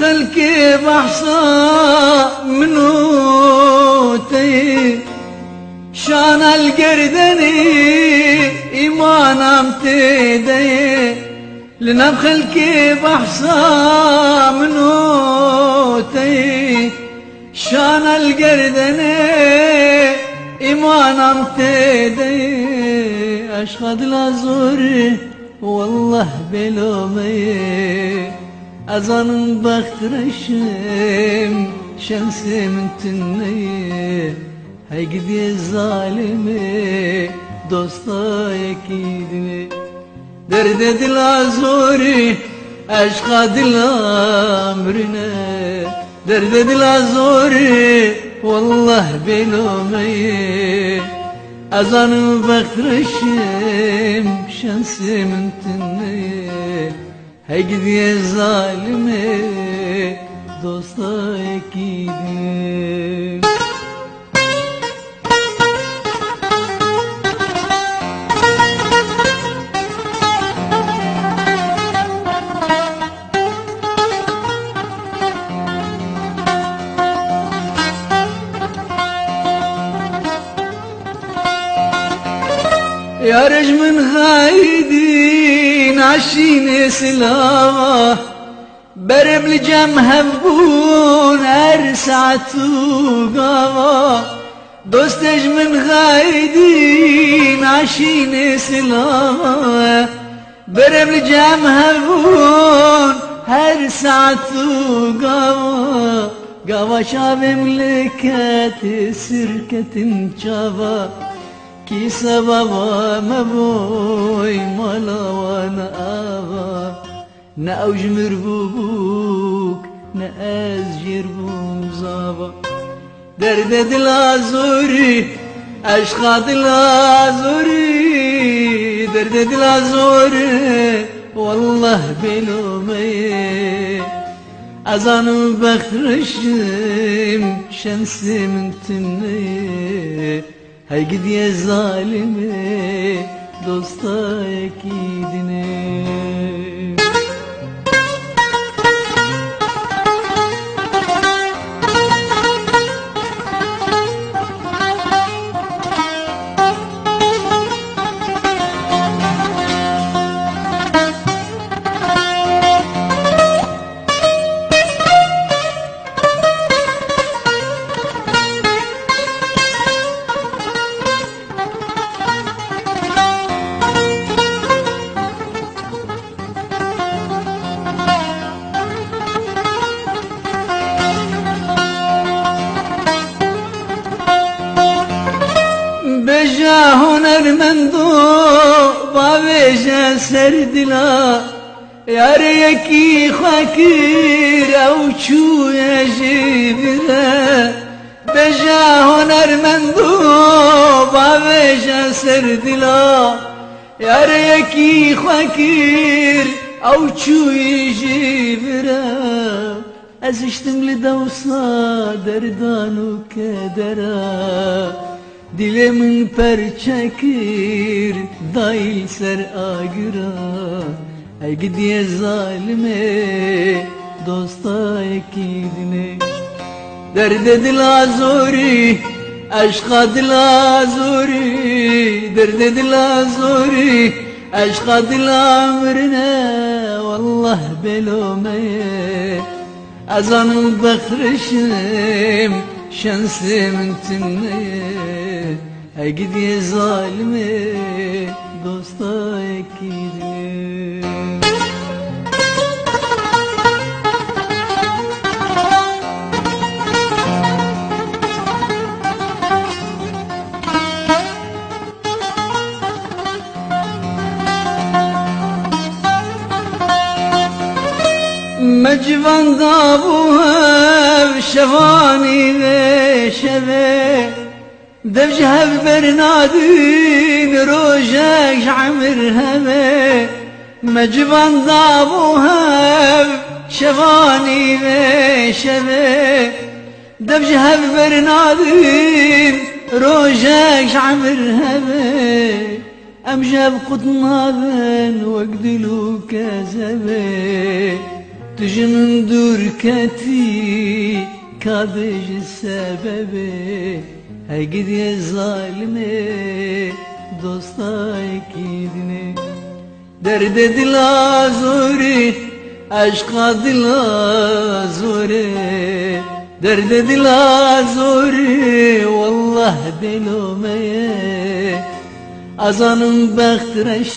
خلقي بحصى منوتي شان القردني إيمان امتدي لنبخلكي بحصى منوتي شان القردني إيمان امتدي أشهد لازوري والله بلومي أزان بخترشم شمسي من تني هيقدي الظالمي دوستا يكيدني درد دل أزوري أشقى دل أمرنا درد دل أزوري والله بلومي أزان بخترشم شمسي من تني هيقدي الظالمي دوستا يكيدني يا رجل غايدين عشين سلاوة برب لجم هبون أرسعتو قاوة دوست من غايدين عشين سلاوة برب لجم هبون أرسعتو قاوة قاوة شاب ملكات سركة شابا كي سببا مبوي مالا وانا آبا نأوج مربوبوك نأزجر بومزابا درد دل أزوري أشقى دل أزوري درد دل أزوري والله بلومي أزان بخترشم شمسي من تني هيقدي الظالمي دوستا يكيدني بجا هنرمندو بابجا سردلا ياريكي خاكير او چو يجبرا بجا هنرمندو بابجا سردلا ياريكي خاكير او چو يجبرا ازشتم لدوسا دردانو كدرا Dilimin perçekir dail ser agira Ey gidiye zalime dosta ekidine Derde dil azuri aşka dil azuri Derde dil azuri aşka dil amrine Vallah belomeye azanın bakırışım şansım tümneye هيقدي ظالمي دوستا يكيدني مجبان ضابوها شفاني شبه دبجها ببرنادين روجك عمر همه مجبان ضابوها شفاني شبه دبجها ببرنادين روجك عمر همه أمجاب قطنابن وقدلو كذبه Tücümün dürketi kadej sebebi he gidiye zalime dosta ekidine derde dila zori aşka dila zori derde dila zori vallah delomeye azanın bektreş